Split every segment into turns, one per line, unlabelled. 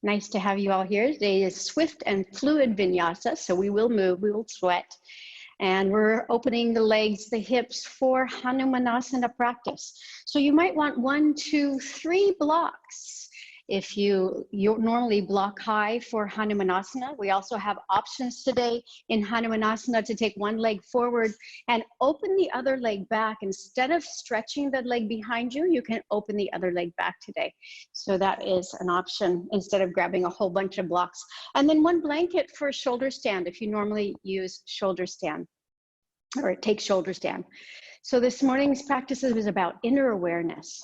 Nice to have you all here. Today is swift and fluid vinyasa, so we will move, we will sweat. And we're opening the legs, the hips for hanumasana practice. So you might want 1, 2, 3 blocks. If you normally block high for hanumasana, we also have options today in hanumasana to take one leg forward and open the other leg back. Instead of stretching the leg behind you, you can open the other leg back today. So that is an option instead of grabbing a whole bunch of blocks. And then one blanket for shoulder stand if you normally use shoulder stand or take shoulder stand. So this morning's practices was about inner awareness.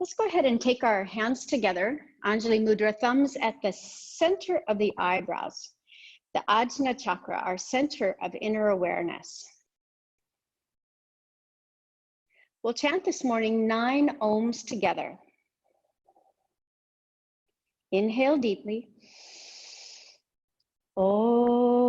Let's go ahead and take our hands together, Anjali Mudra, thumbs at the center of the eyebrows, the Ajna chakra, our center of inner awareness. We'll chant this morning 9 ohms together. Inhale deeply. Om.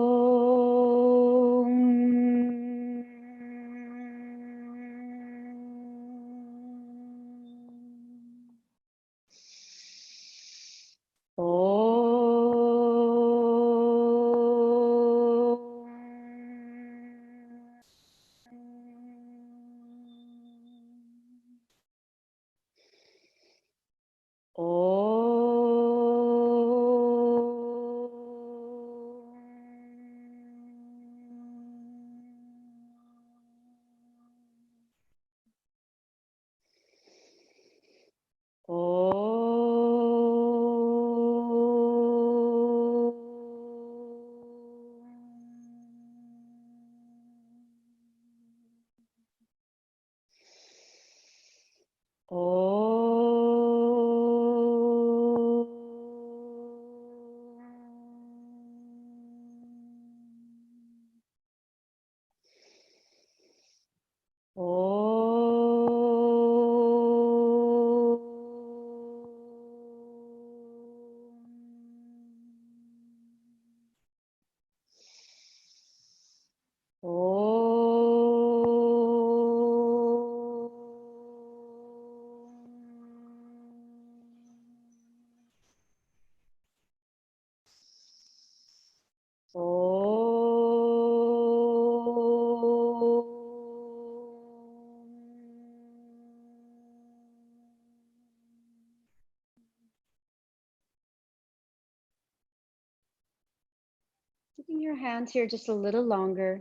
Keeping your hands here just a little longer,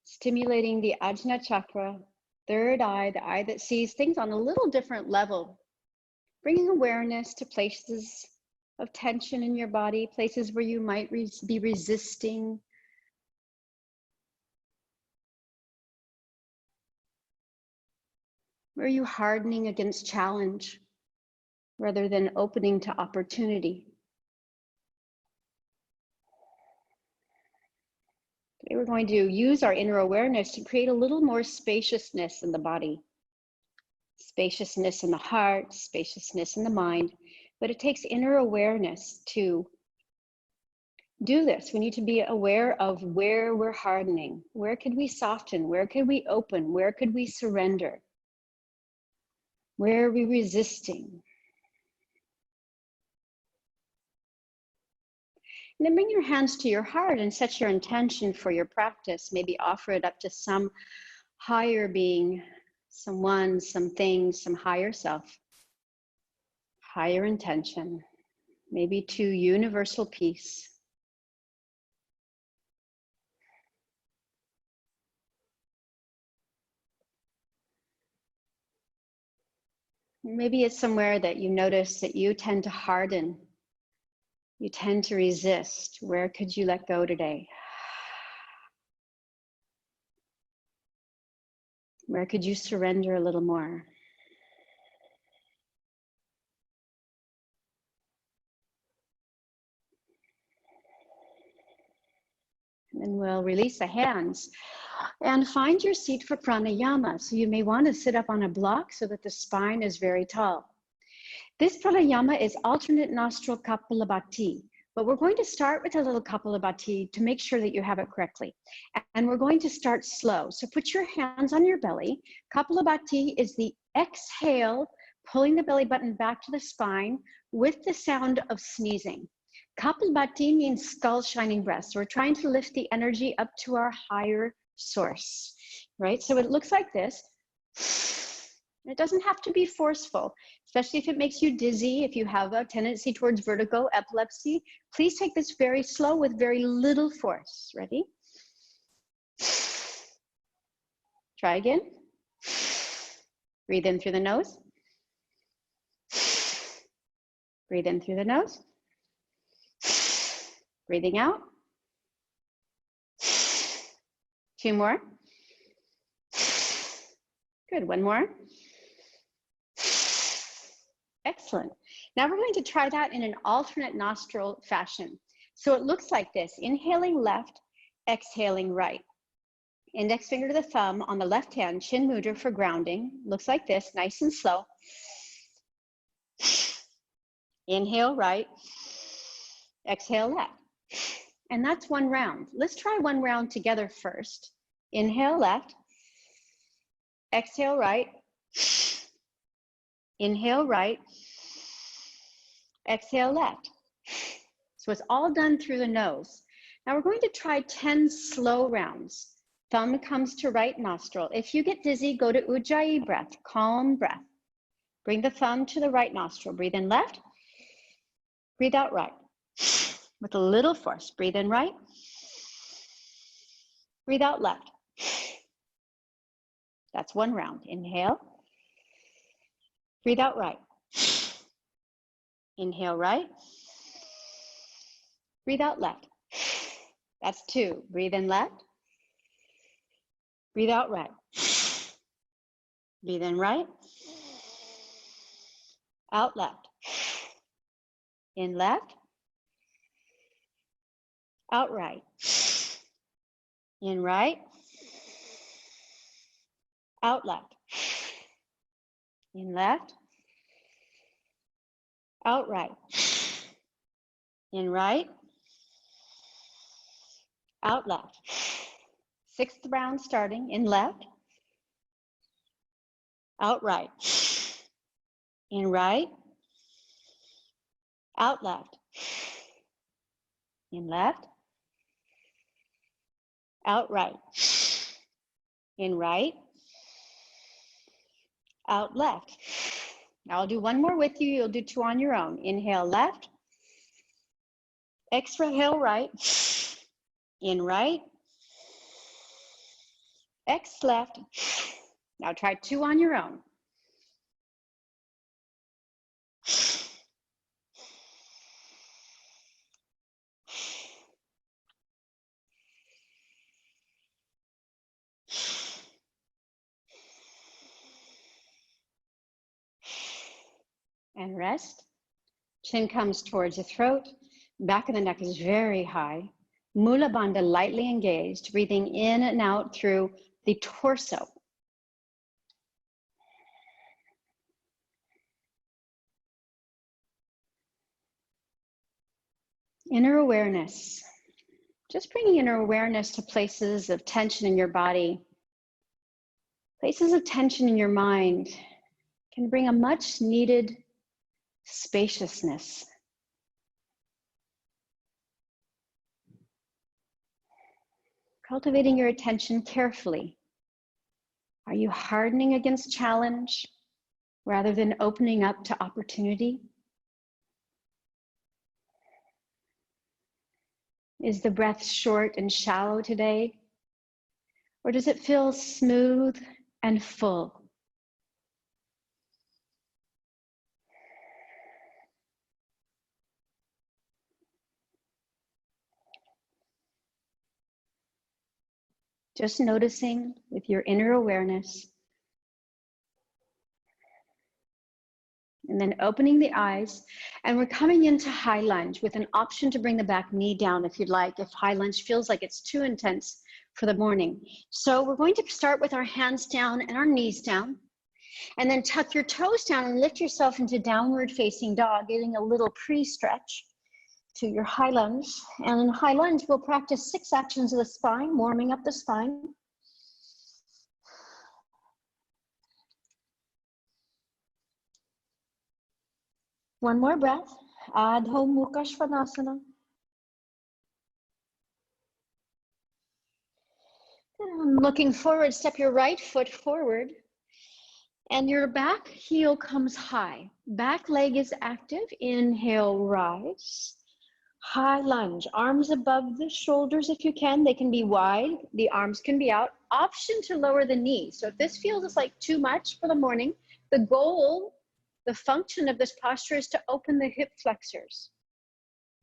stimulating the Ajna chakra, third eye, the eye that sees things on a little different level, bringing awareness to places of tension in your body, places where you might be resisting. Where are you hardening against challenge rather than opening to opportunity? Today we're going to use our inner awareness to create a little more spaciousness in the body. Spaciousness in the heart, spaciousness in the mind, but it takes inner awareness to do this. We need to be aware of where we're hardening. Where could we soften? Where could we open? Where could we surrender? Where are we resisting? And then bring your hands to your heart and set your intention for your practice. Maybe offer it up to some higher being, someone, something, some higher self. Higher intention. Maybe to universal peace. Maybe it's somewhere that you notice that you tend to harden. You tend to resist. Where could you let go today? Where could you surrender a little more? And then we'll release the hands and find your seat for pranayama. So you may want to sit up on a block so that the spine is very tall. This pranayama is alternate nostril kapalbhati, but we're going to start with a little kapalbhati to make sure that you have it correctly. And we're going to start slow. So put your hands on your belly. Kapalbhati is the exhale, pulling the belly button back to the spine with the sound of sneezing. Kapalbhati means skull shining breast. So we're trying to lift the energy up to our higher source, right? So it looks like this. It doesn't have to be forceful, especially if it makes you dizzy, if you have a tendency towards vertigo, epilepsy. Please take this very slow with very little force. Ready? Try again. Breathe in through the nose. Breathe in through the nose. Breathing out. 2 more. Good, 1 more. Excellent. Now we're going to try that in an alternate nostril fashion. So it looks like this: inhaling left, exhaling right. Index finger to the thumb on the left hand, chin mudra for grounding. Looks like this, nice and slow. Inhale right, exhale left. And that's 1 round. Let's try 1 round together first. Inhale left, exhale right, inhale right, exhale left. So it's all done through the nose. Now we're going to try 10 slow rounds. Thumb comes to right nostril. If you get dizzy, go to Ujjayi breath, calm breath. Bring the thumb to the right nostril. Breathe in left, breathe out right. With a little force, breathe in right, breathe out left. That's 1 round. Inhale, breathe out right. Inhale right, breathe out left. That's 2. Breathe in left, breathe out right. Breathe in right, out left. In left, out right. In right, out left. In left, out right. In right, out left. 6th round starting. In left, out right. In right, out left. In left, out right. In right, out left. Now I'll do 1 more with you. You'll do 2 on your own. Inhale left, exhale right, in right, X left. Now try 2 on your own. And rest. Chin comes towards the throat. Back of the neck is very high. Mula Bandha lightly engaged, breathing in and out through the torso. Inner awareness. Just bringing inner awareness to places of tension in your body. Places of tension in your mind can bring a much needed spaciousness. Cultivating your attention carefully. Are you hardening against challenge rather than opening up to opportunity? Is the breath short and shallow today? Or does it feel smooth and full? Just noticing with your inner awareness. And then opening the eyes, and we're coming into high lunge with an option to bring the back knee down if you'd like, if high lunge feels like it's too intense for the morning. So we're going to start with our hands down and our knees down, and then tuck your toes down and lift yourself into downward facing dog, getting a little pre-stretch to your high lunge. And in high lunge, we'll practice 6 actions of the spine, warming up the spine. One more breath. Adho Mukha Svanasana. Looking forward, step your right foot forward. And your back heel comes high. Back leg is active. Inhale, rise. High lunge. Arms above the shoulders if you can. They can be wide. The arms can be out. Option to lower the knees. So if this feels like too much for the morning, the goal, the function of this posture is to open the hip flexors.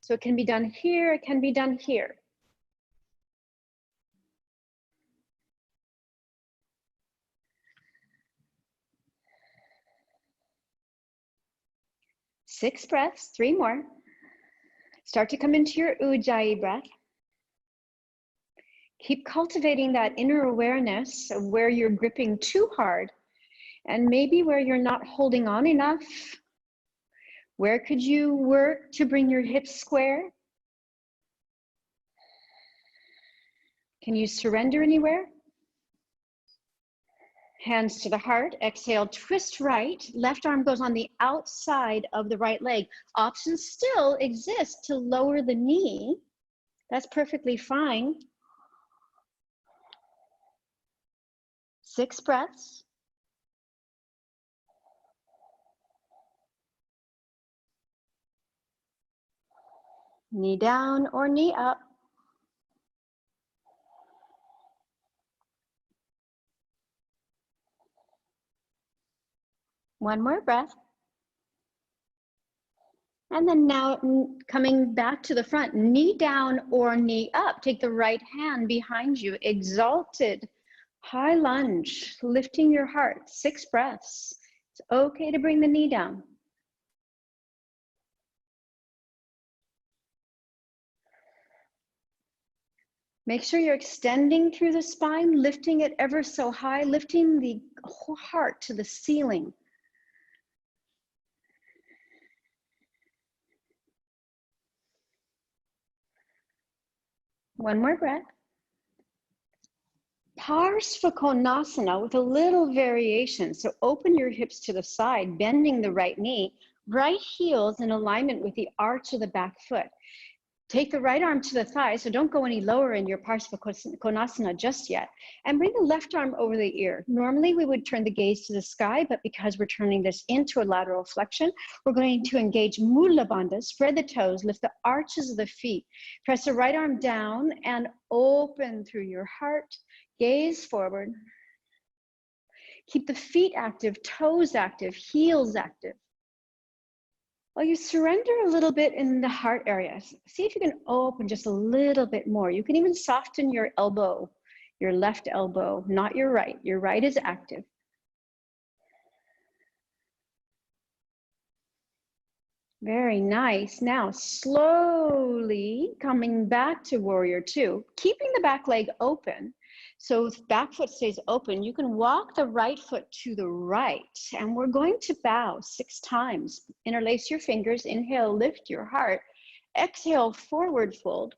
So it can be done here. It can be done here. Six breaths, three more. Start to come into your Ujjayi breath. Keep cultivating that inner awareness of where you're gripping too hard and maybe where you're not holding on enough. Where could you work to bring your hips square? Can you surrender anywhere? Hands to the heart, exhale, twist right. Left arm goes on the outside of the right leg. Options still exist to lower the knee. That's perfectly fine. 6 breaths. Knee down or knee up. One more breath. And then now coming back to the front, knee down or knee up. Take the right hand behind you, exalted, high lunge, lifting your heart, 6 breaths. It's okay to bring the knee down. Make sure you're extending through the spine, lifting it ever so high, lifting the whole heart to the ceiling. One more breath. Parsvakonasana with a little variation. So open your hips to the side, bending the right knee, right heels in alignment with the arch of the back foot. Take the right arm to the thigh, so don't go any lower in your Parsvakonasana just yet. And bring the left arm over the ear. Normally we would turn the gaze to the sky, but because we're turning this into a lateral flexion, we're going to engage Mula Bandha, spread the toes, lift the arches of the feet. Press the right arm down and open through your heart. Gaze forward. Keep the feet active, toes active, heels active. While you surrender a little bit in the heart area, see if you can open just a little bit more. You can even soften your elbow, your left elbow, not your right. Your right is active. Very nice. Now, slowly coming back to warrior two, keeping the back leg open. So if back foot stays open, you can walk the right foot to the right. And we're going to bow 6 times. Interlace your fingers. Inhale, lift your heart. Exhale, forward fold.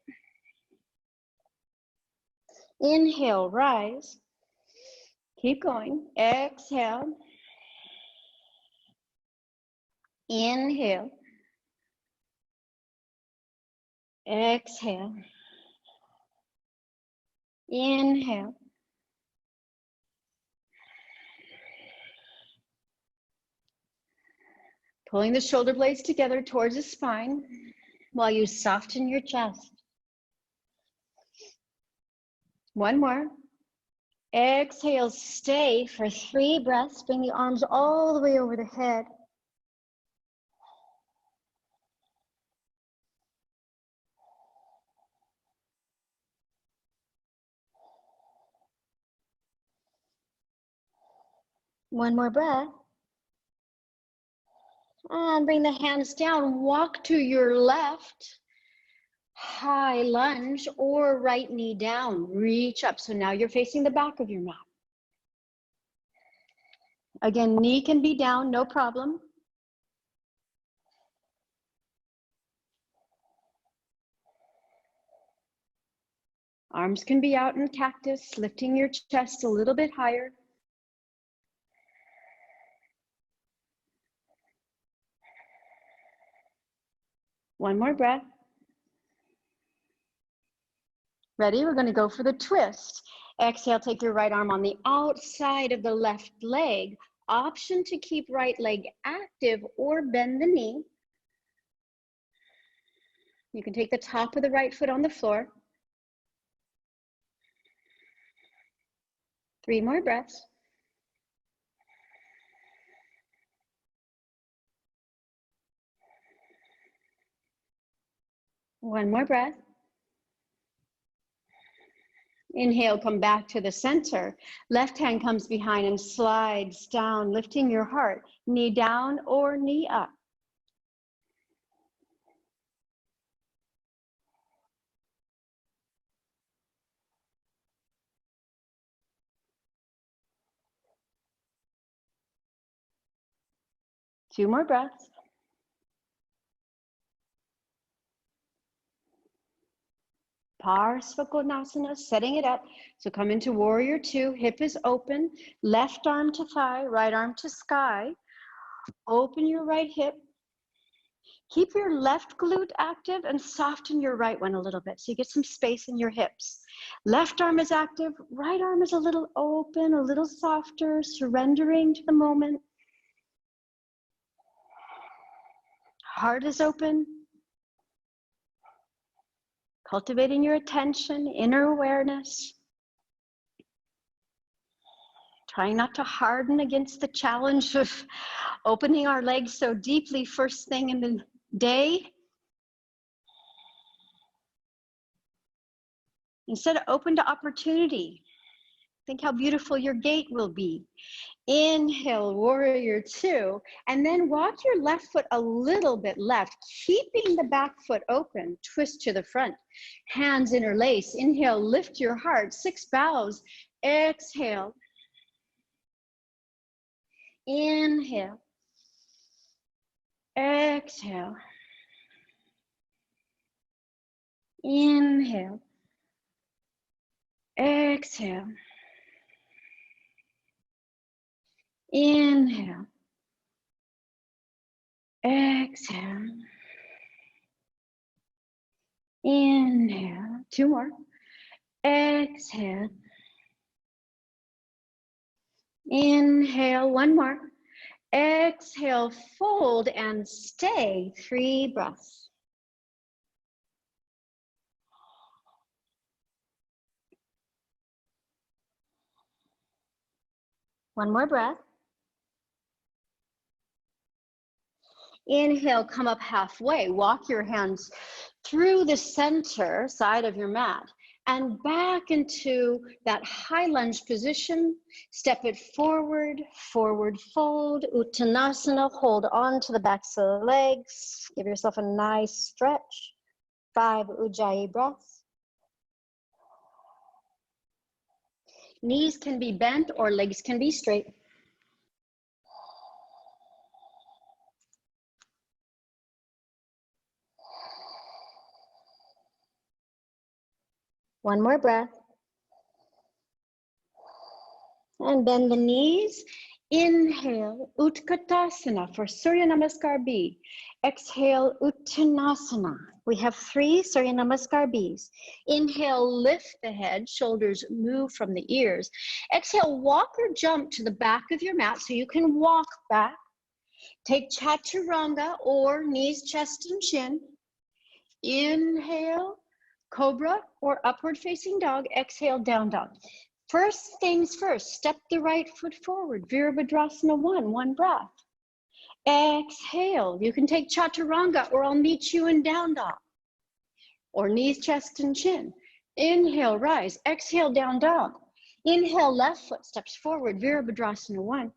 Inhale, rise. Keep going. Exhale. Inhale. Exhale. Inhale. Pulling the shoulder blades together towards the spine while you soften your chest. One more. Exhale, stay for 3 breaths. Bring the arms all the way over the head. One more breath. And bring the hands down. Walk to your left. High lunge or right knee down. Reach up. So now you're facing the back of your mat. Again, knee can be down, no problem. Arms can be out in cactus, lifting your chest a little bit higher. One more breath. Ready? We're going to go for the twist. Exhale, take your right arm on the outside of the left leg. Option to keep right leg active or bend the knee. You can take the top of the right foot on the floor. 3 more breaths. One more breath. Inhale, come back to the center. Left hand comes behind and slides down, lifting your heart. Knee down or knee up. Two more breaths. Parsvakonasana, setting it up. So come into warrior two, hip is open, left arm to thigh, right arm to sky. Open your right hip. Keep your left glute active and soften your right one a little bit so you get some space in your hips. Left arm is active, right arm is a little open, a little softer, surrendering to the moment. Heart is open. Cultivating your attention, inner awareness. Trying not to harden against the challenge of opening our legs so deeply first thing in the day. Instead, open to opportunity. Think how beautiful your gait will be. Inhale, warrior two, and then walk your left foot a little bit left, keeping the back foot open, twist to the front. Hands interlace. Inhale, lift your heart, 6 bows. Exhale. Inhale. Exhale. Inhale. Exhale. Inhale. Exhale. Inhale. 2 more. Exhale. Inhale. 1 more. Exhale, fold and stay. 3 breaths. One more breath. Inhale, come up halfway. Walk your hands through the center side of your mat and back into that high lunge position. Step it forward, forward fold, Uttanasana. Hold on to the backs of the legs. Give yourself a nice stretch. 5 Ujjayi breaths. Knees can be bent or legs can be straight. One more breath. And bend the knees. Inhale, Utkatasana for Surya Namaskar B. Exhale, Uttanasana. We have 3 Surya Namaskar Bs. Inhale, lift the head, shoulders move from the ears. Exhale, walk or jump to the back of your mat so you can walk back. Take Chaturanga or knees, chest, and chin. Inhale, Cobra or upward facing dog. Exhale, down dog. First things first, step the right foot forward. Virabhadrasana 1 breath. Exhale, you can take Chaturanga or I'll meet you in down dog. Or knees, chest, and chin. Inhale, rise. Exhale, down dog. Inhale, left foot steps forward. Virabhadrasana 1.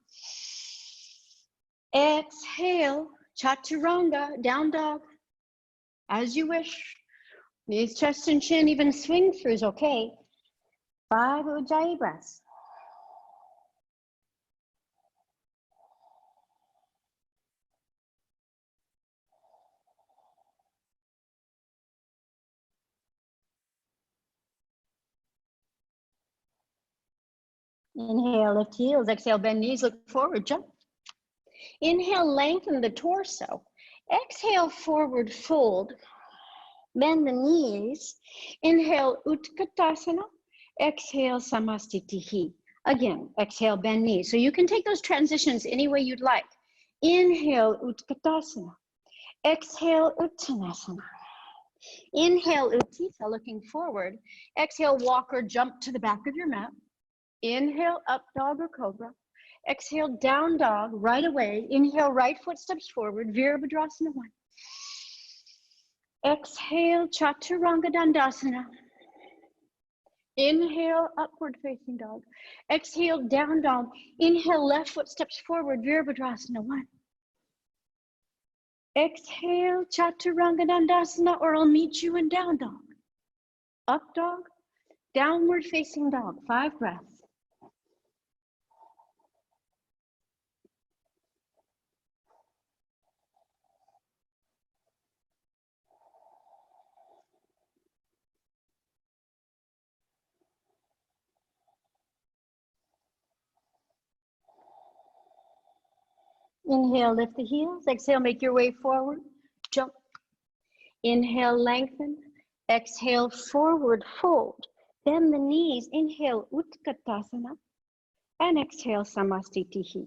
Exhale, Chaturanga, down dog. As you wish. Knees, chest, and chin, even swing through is okay. 5 Ujjayi breaths. Inhale, lift heels. Exhale, bend knees, look forward, jump. Inhale, lengthen the torso. Exhale, forward fold. Bend the knees. Inhale, Utkatasana. Exhale, Samastitihi. Again, exhale, bend knees. So you can take those transitions any way you'd like. Inhale, Utkatasana. Exhale, Uttanasana. Inhale, Uttita, looking forward. Exhale, walk or jump to the back of your mat. Inhale, up dog or cobra. Exhale, down dog, right away. Inhale, right foot steps forward, Virabhadrasana 1. Exhale, Chaturanga Dandasana. Inhale, upward facing dog. Exhale, down dog. Inhale, left foot steps forward, Virabhadrasana 1. Exhale, Chaturanga Dandasana, or I'll meet you in down dog. Up dog, downward facing dog, 5 breaths. Inhale, lift the heels. Exhale, make your way forward. Jump. Inhale, lengthen. Exhale, forward fold. Bend the knees. Inhale, Utkatasana. And exhale, Samastitihi.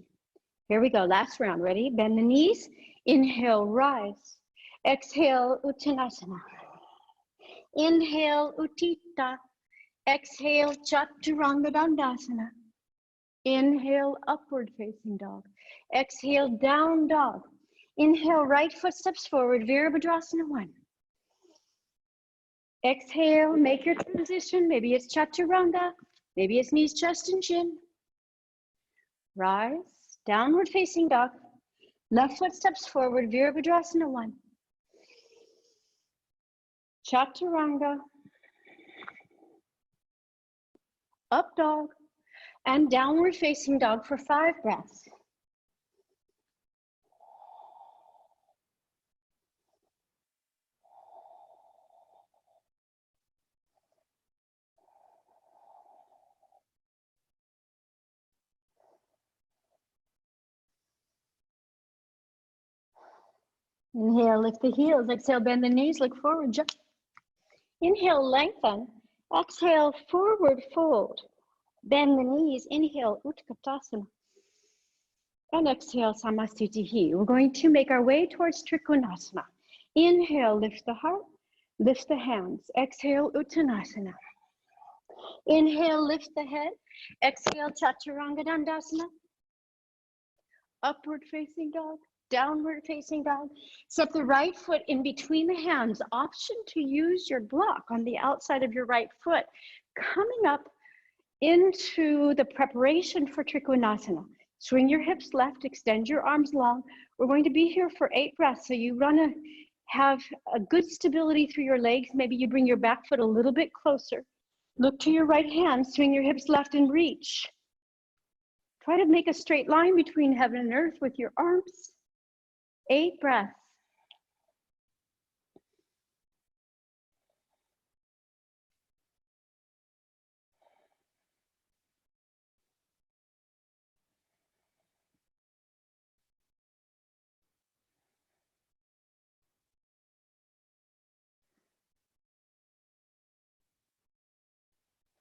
Here we go, last round. Ready? Bend the knees. Inhale, rise. Exhale, Uttanasana. Inhale, Uttita. Exhale, Chaturanga Dandasana. Inhale, upward facing dog. Exhale, down dog. Inhale, right foot steps forward, Virabhadrasana 1. Exhale, make your transition. Maybe it's Chaturanga, maybe it's knees, chest, and chin. Rise, downward facing dog. Left foot steps forward, Virabhadrasana 1. Chaturanga. Up dog. And downward facing dog for 5 breaths. Inhale, lift the heels. Exhale, bend the knees, look forward, jump. Inhale, lengthen. Exhale, forward fold. Bend the knees. Inhale, Utkatasana. And exhale, Samastitihi. We're going to make our way towards Trikonasana. Inhale, lift the heart, lift the hands. Exhale, Uttanasana. Inhale, lift the head. Exhale, Chaturanga Dandasana. Upward facing dog, downward facing dog. Step the right foot in between the hands. Option to use your block on the outside of your right foot. Coming up into the preparation for Trikonasana. Swing your hips left, extend your arms long. We're going to be here for 8 breaths. So you want to have a good stability through your legs. Maybe you bring your back foot a little bit closer. Look to your right hand, swing your hips left and reach. Try to make a straight line between heaven and earth with your arms. 8 breaths.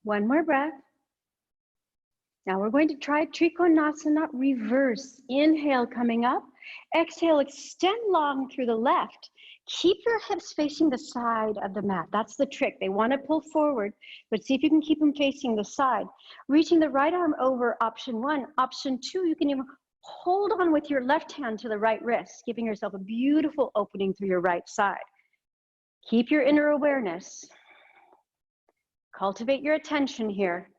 One more breath. Now we're going to try Trikonasana reverse. Inhale, coming up. Exhale, extend long through the left. Keep your hips facing the side of the mat. That's the trick. They want to pull forward, but see if you can keep them facing the side. Reaching the right arm over, option 1. Option 2, you can even hold on with your left hand to the right wrist, giving yourself a beautiful opening through your right side. Keep your inner awareness. Cultivate your attention here.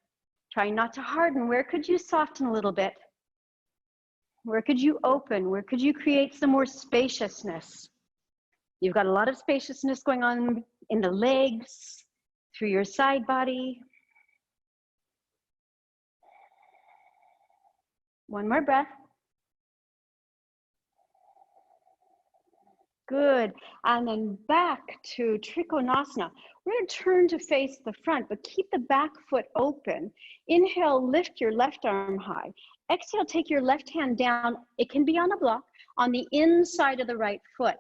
Try not to harden. Where could you soften a little bit? Where could you open? Where could you create some more spaciousness? You've got a lot of spaciousness going on in the legs, through your side body. One more breath. Good. And then back to Trikonasana. We're going to turn to face the front, but keep the back foot open. Inhale, lift your left arm high. Exhale, take your left hand down. It can be on a block on the inside of the right foot.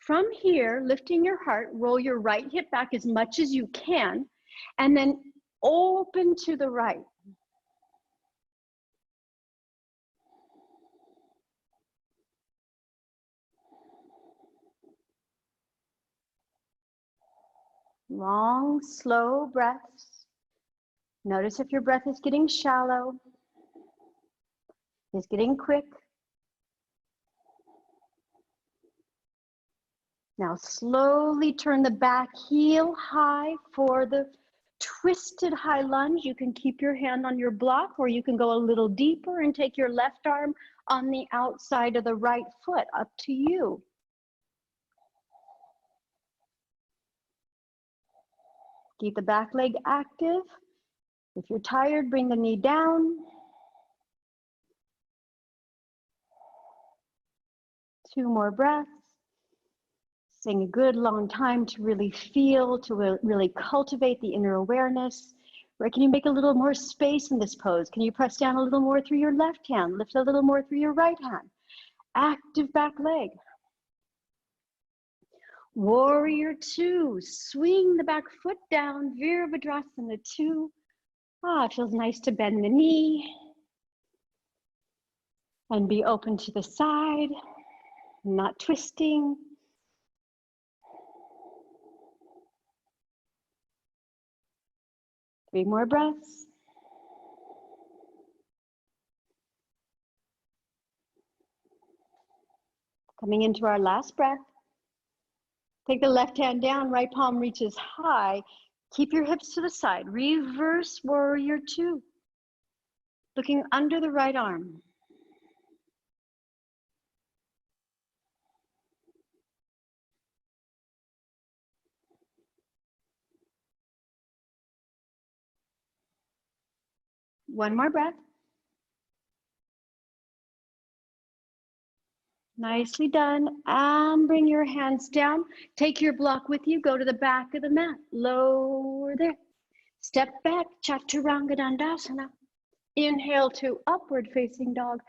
From here, lifting your heart, roll your right hip back as much as you can, and then open to the right. Long, slow breaths. Notice if your breath is getting shallow, is getting quick. Now slowly turn the back heel high for the twisted high lunge. You can keep your hand on your block, or you can go a little deeper and take your left arm on the outside of the right foot, up to you. Keep the back leg active. If you're tired, bring the knee down. 2 more breaths. Staying a good long time to really feel, to really cultivate the inner awareness. Or can you make a little more space in this pose? Can you press down a little more through your left hand? Lift a little more through your right hand. Active back leg. Warrior 2, swing the back foot down, Virabhadrasana 2. It feels nice to bend the knee and be open to the side, not twisting. Three more breaths. Coming into our last breath. Take the left hand down, right palm reaches high. Keep your hips to the side. Reverse warrior 2. Looking under the right arm. One more breath. Nicely done. And bring your hands down. Take your block with you. Go to the back of the mat. Lower there. Step back. Chaturanga Dandasana. Inhale to upward facing dog.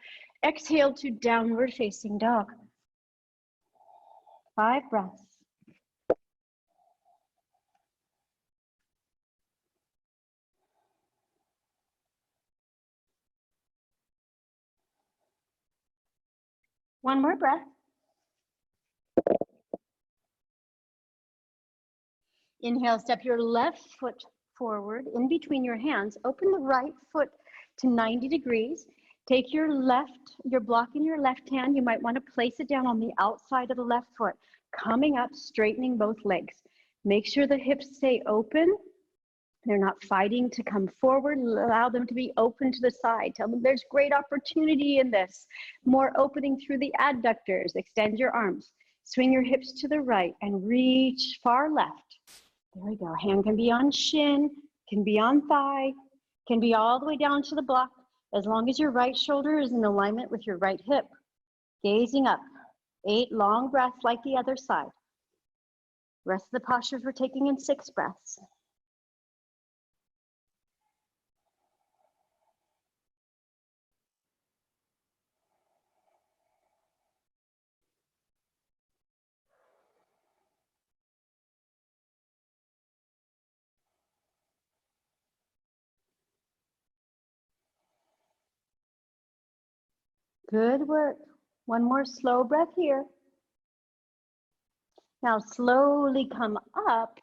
Exhale to downward facing dog. 5 breaths. One more breath. Inhale, step your left foot forward in between your hands. Open the right foot to 90 degrees. Take your block in your left hand. You might want to place it down on the outside of the left foot. Coming up, straightening both legs. Make sure the hips stay open. They're not fighting to come forward. Allow them to be open to the side. Tell them there's great opportunity in this. More opening through the adductors. Extend your arms. Swing your hips to the right and reach far left. There we go. Hand can be on shin, can be on thigh, can be all the way down to the block, as long as your right shoulder is in alignment with your right hip. Gazing up. 8 long breaths like the other side. Rest of the postures we're taking in 6 breaths. Good work. One more slow breath here. Now slowly come up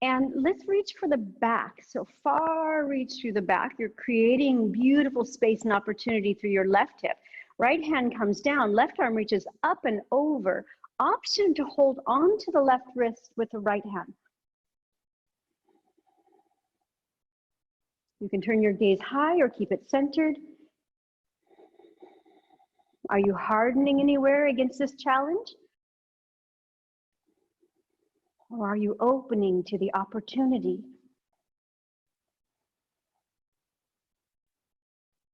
and let's reach for the back. So far reach through the back. You're creating beautiful space and opportunity through your left hip. Right hand comes down, left arm reaches up and over. Option to hold on to the left wrist with the right hand. You can turn your gaze high or keep it centered. Are you hardening anywhere against this challenge? Or are you opening to the opportunity?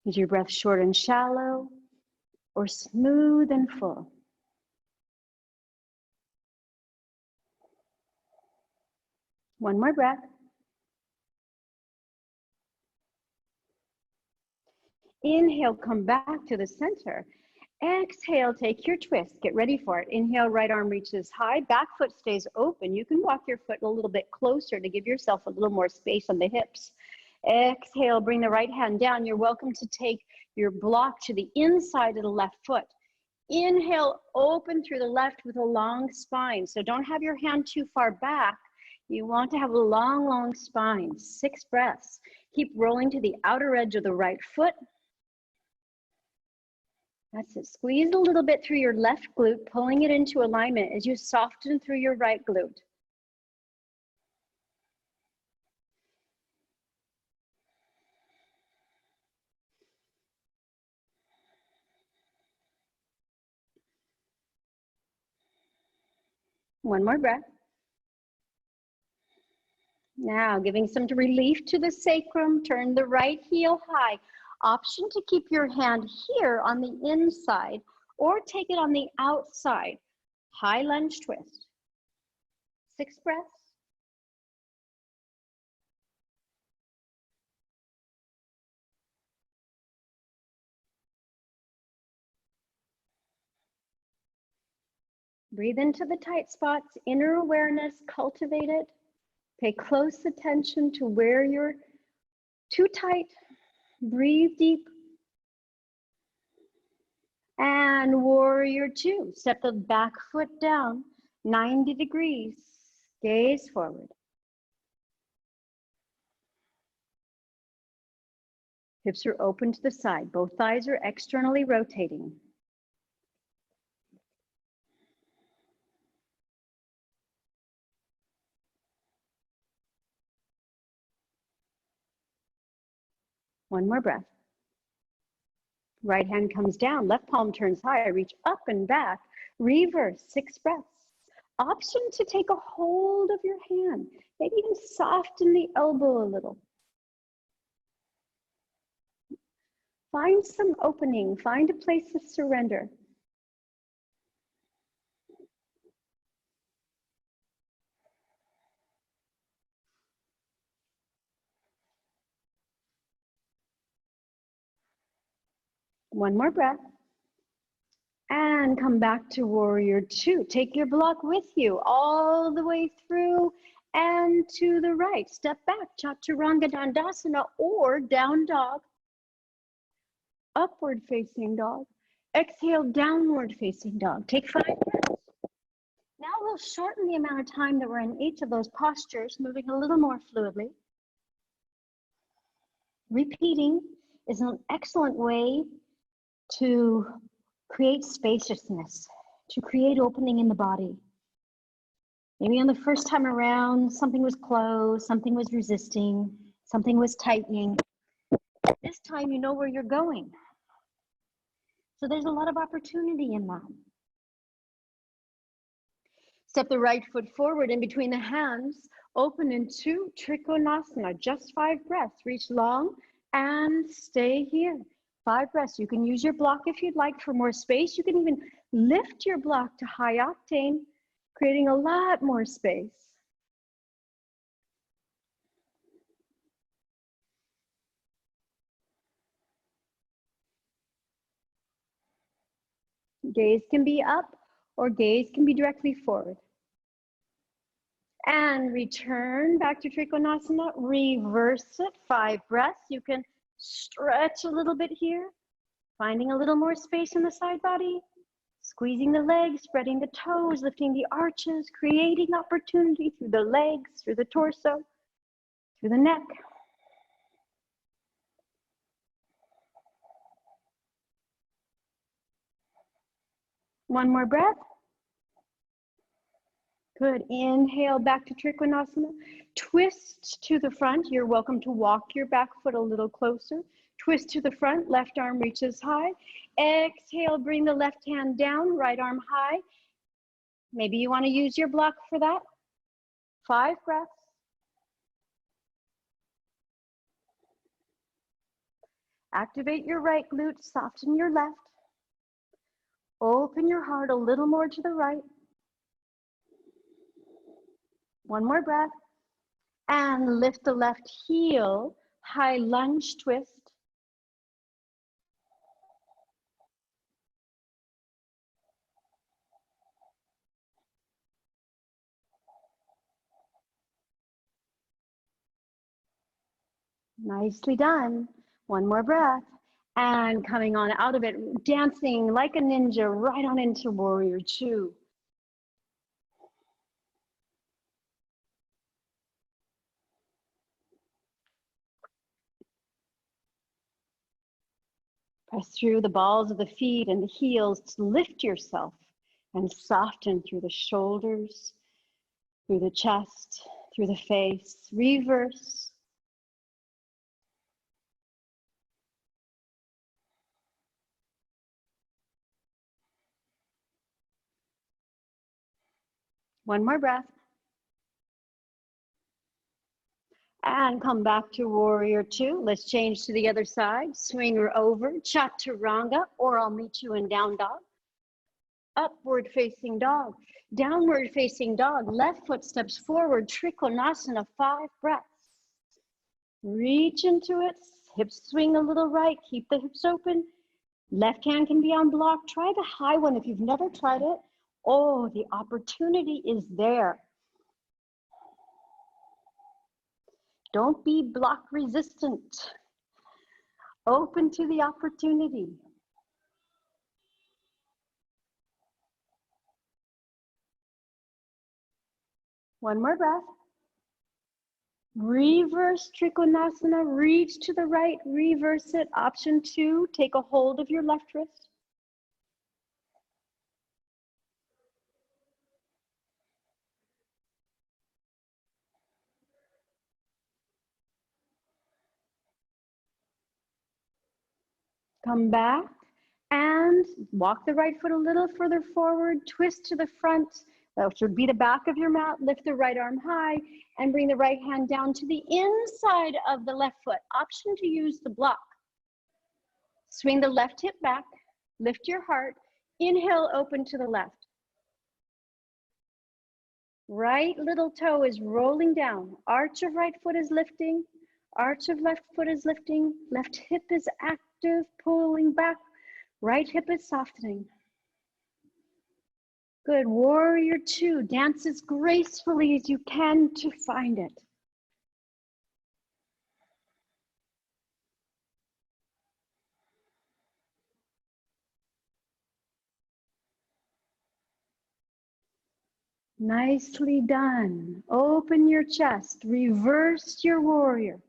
Is your breath short and shallow or smooth and full? One more breath. Inhale, come back to the center. Exhale, take your twist. Get ready for it. Inhale, right arm reaches high. Back foot stays open. You can walk your foot a little bit closer to give yourself a little more space on the hips. Exhale, bring the right hand down. You're welcome to take your block to the inside of the left foot. Inhale, open through the left with a long spine. So don't have your hand too far back. You want to have a long, long spine. 6 breaths. Keep rolling to the outer edge of the right foot. That's it. Squeeze a little bit through your left glute, pulling it into alignment as you soften through your right glute. One more breath. Now, giving some relief to the sacrum, turn the right heel high. Option to keep your hand here on the inside or take it on the outside. High lunge twist. 6 breaths. Breathe into the tight spots, inner awareness, cultivate it. Pay close attention to where you're too tight. Breathe deep. And warrior 2. Step the back foot down, 90 degrees. Gaze forward. Hips are open to the side. Both thighs are externally rotating. One more breath. Right hand comes down, left palm turns high, reach up and back, reverse, 6 breaths. Option to take a hold of your hand, maybe even soften the elbow a little. Find some opening, find a place of surrender. One more breath. And come back to warrior 2. Take your block with you all the way through and to the right. Step back, chaturanga dandasana or down dog. Upward facing dog. Exhale, downward facing dog. Take 5 breaths. Now we'll shorten the amount of time that we're in each of those postures, moving a little more fluidly. Repeating is an excellent way to create spaciousness, to create opening in the body. Maybe on the first time around, something was closed, something was resisting, something was tightening. This time you know where you're going. So there's a lot of opportunity in that. Step the right foot forward in between the hands, open into Trikonasana, just 5 breaths. Reach long and stay here. 5 breaths. You can use your block if you'd like for more space. You can even lift your block to high octane, creating a lot more space. Gaze can be up or gaze can be directly forward. And return back to Trikonasana. Reverse it, 5 breaths. You can stretch a little bit here, finding a little more space in the side body, squeezing the legs, spreading the toes, lifting the arches, creating opportunity through the legs, through the torso, through the neck. One more breath. Good. Inhale back to Trikonasana. Twist to the front. You're welcome to walk your back foot a little closer. Twist to the front. Left arm reaches high. Exhale, bring the left hand down, right arm high. Maybe you want to use your block for that. 5 breaths. Activate your right glute, soften your left. Open your heart a little more to the right. One more breath. And lift the left heel, high lunge twist. Nicely done. One more breath. And coming on out of it, dancing like a ninja right on into warrior two. Press through the balls of the feet and the heels to lift yourself and soften through the shoulders, through the chest, through the face. Reverse. One more breath. And come back to warrior two. Let's change to the other side. Swing her over, chaturanga, or I'll meet you in down dog. Upward facing dog, downward facing dog, left foot steps forward, trikonasana, 5 breaths. Reach into it, hips swing a little right, keep the hips open. Left hand can be on block. Try the high one if you've never tried it. Oh, the opportunity is there. Don't be block resistant. Open to the opportunity. One more breath. Reverse trikonasana, reach to the right, reverse it. Option 2, take a hold of your left wrist. Come back and walk the right foot a little further forward, twist to the front, which would be the back of your mat, lift the right arm high, and bring the right hand down to the inside of the left foot. Option to use the block. Swing the left hip back, lift your heart, inhale, open to the left. Right little toe is rolling down, arch of right foot is lifting, arch of left foot is lifting, left hip is active, pulling back, right hip is softening. Good, warrior two, dance as gracefully as you can to find it. Nicely done. Open your chest, reverse your warrior.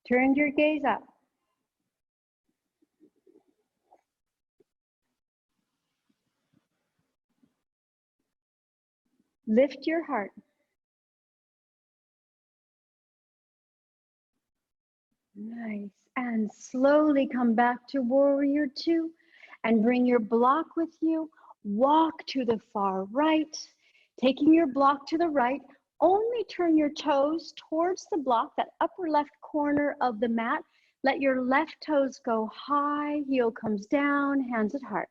Turn your gaze up. Lift your heart. Nice. And slowly come back to warrior two and bring your block with you. Walk to the far right, taking your block to the right. Only turn your toes towards the block, that upper left corner of the mat. Let your left toes go high, heel comes down, hands at heart.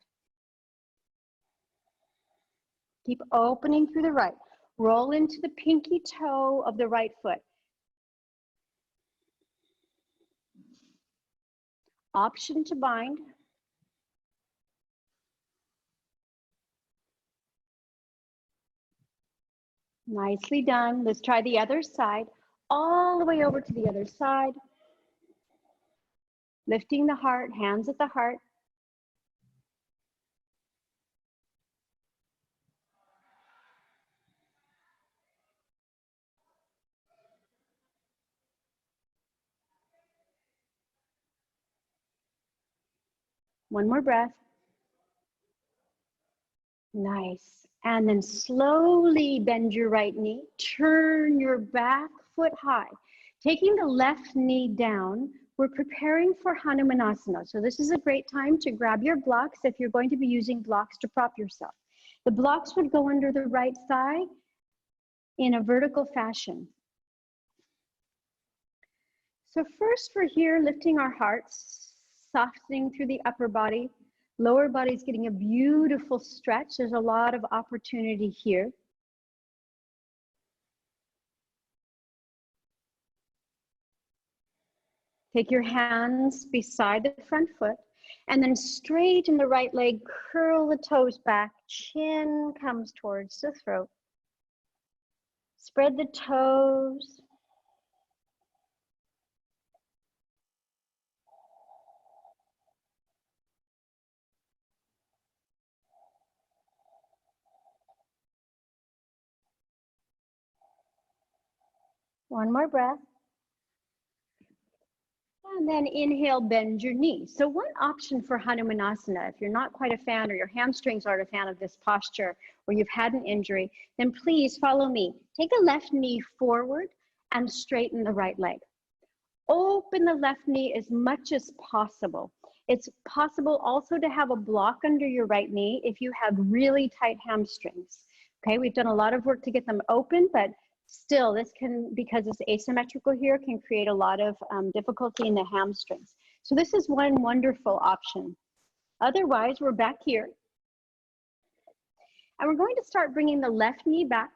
Keep opening through the right. Roll into the pinky toe of the right foot. Option to bind. Nicely done. Let's try the other side. All the way over to the other side. Lifting the heart, hands at the heart. One more breath. Nice. And then slowly bend your right knee. Turn your back foot high. Taking the left knee down, we're preparing for hanumasana. So this is a great time to grab your blocks if you're going to be using blocks to prop yourself. The blocks would go under the right thigh in a vertical fashion. So first we're here lifting our hearts, softening through the upper body. Lower body's getting a beautiful stretch. There's a lot of opportunity here. Take your hands beside the front foot and then straighten the right leg, curl the toes back, chin comes towards the throat. Spread the toes. One more breath. And then inhale, bend your knees. So one option for hanumanasana, if you're not quite a fan or your hamstrings aren't a fan of this posture or you've had an injury, then please follow me. Take the left knee forward and straighten the right leg. Open the left knee as much as possible. It's possible also to have a block under your right knee if you have really tight hamstrings. Okay, we've done a lot of work to get them open, but still this can, because it's asymmetrical here, can create a lot of difficulty in the hamstrings. So this is one wonderful option. Otherwise, we're back here. And we're going to start bringing the left knee back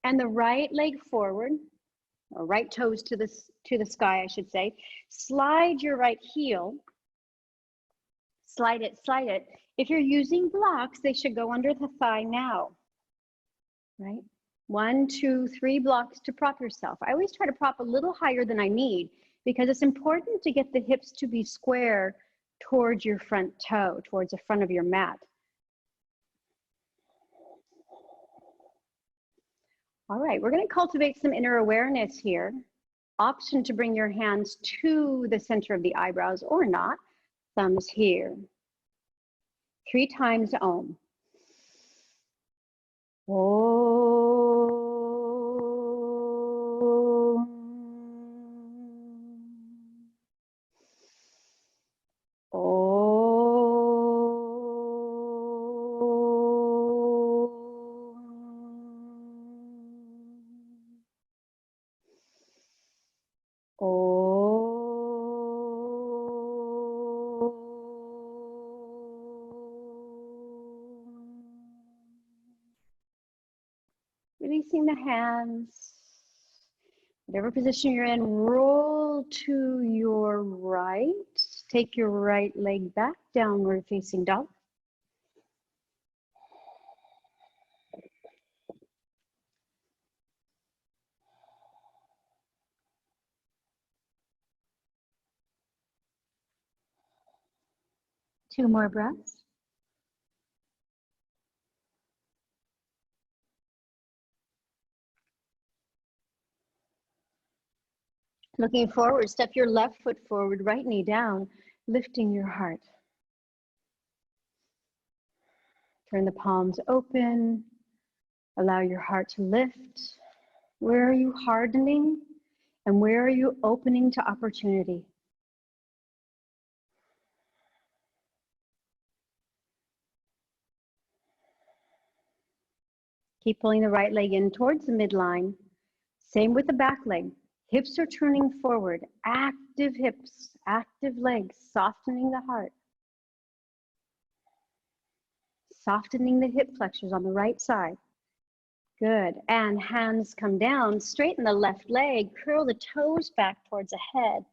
and the right leg forward, or right toes to the sky, I should say. Slide your right heel. Slide it, slide it. If you're using blocks, they should go under the thigh now, right? 1, 2, 3 blocks to prop yourself. I always try to prop a little higher than I need because it's important to get the hips to be square towards your front toe, towards the front of your mat. All right, we're going to cultivate some inner awareness here. Option to bring your hands to the center of the eyebrows or not. Thumbs here. 3 times Om. Om. Releasing the hands. Whatever position you're in, roll to your right. Take your right leg back, downward facing dog. Two more breaths. Looking forward, step your left foot forward, right knee down, lifting your heart. Turn the palms open. Allow your heart to lift. Where are you hardening and where are you opening to opportunity? Keep pulling the right leg in towards the midline. Same with the back leg. Hips are turning forward. Active hips, active legs, softening the heart. Softening the hip flexors on the right side. Good. And hands come down. Straighten the left leg. Curl the toes back towards the head.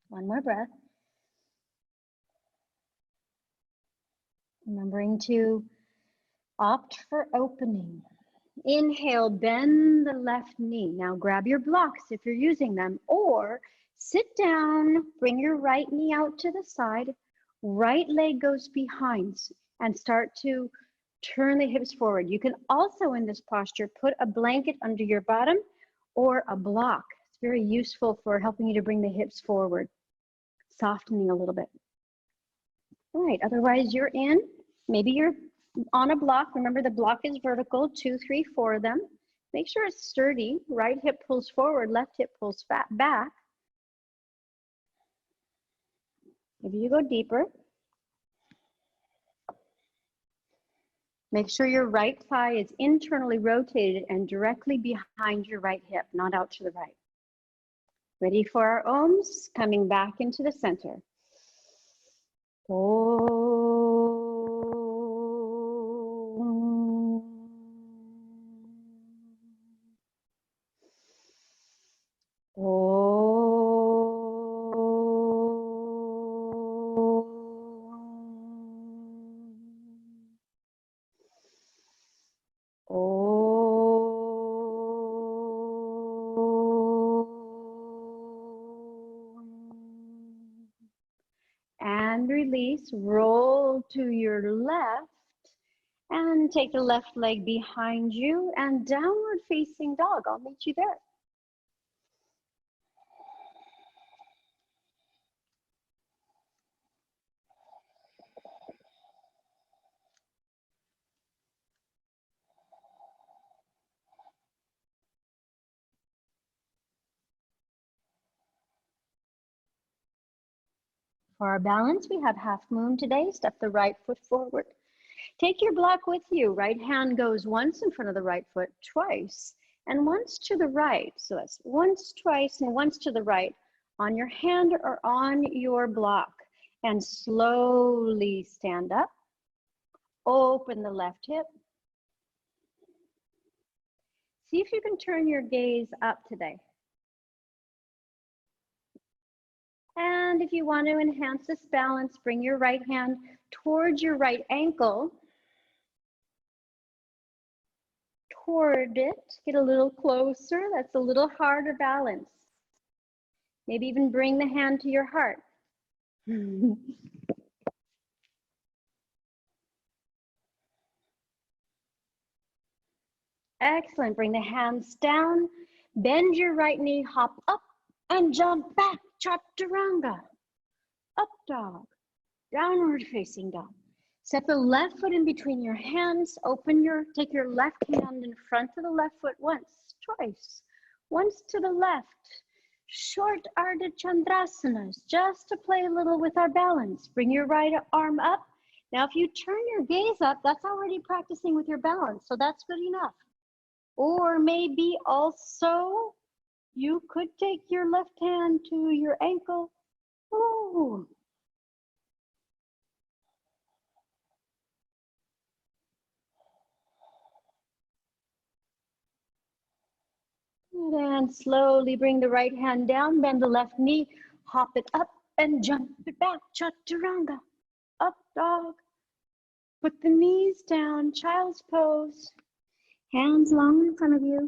One more breath. Remembering to opt for opening. Inhale, bend the left knee. Now grab your blocks if you're using them, or sit down, bring your right knee out to the side, right leg goes behind, and start to turn the hips forward. You can also, in this posture, put a blanket under your bottom or a block. It's very useful for helping you to bring the hips forward, softening a little bit. All right, otherwise you're in. Maybe you're on a block. Remember, the block is vertical, 2, 3, 4 of them. Make sure it's sturdy. Right hip pulls forward, left hip pulls back. Maybe you go deeper. Make sure your right thigh is internally rotated and directly behind your right hip, not out to the right. Ready for our Oms? Coming back into the center. release, roll to your left, and take the left leg behind you and downward facing dog. I'll meet you there. For our balance, we have half moon today. Step the right foot forward. Take your block with you. Right hand goes once in front of the right foot, twice, and once to the right. So that's once, twice, and once to the right on your hand or on your block. And slowly stand up. Open the left hip. See if you can turn your gaze up today. And if you want to enhance this balance, bring your right hand towards your right ankle. Toward it, get a little closer. That's a little harder balance. Maybe even bring the hand to your heart. Excellent. Bring the hands down. Bend your right knee, hop up and jump back. Chaturanga. Up dog. Downward facing dog. Set the left foot in between your hands. Take your left hand in front of the left foot once, twice. Once to the left. Short Ardha Chandrasanas, just to play a little with our balance. Bring your right arm up. Now, if you turn your gaze up, that's already practicing with your balance, so that's good enough. Or maybe also, you could take your left hand to your ankle. Ooh. And then slowly bring the right hand down, bend the left knee, hop it up and jump it back. Chaturanga. Up dog. Put the knees down, child's pose. Hands long in front of you.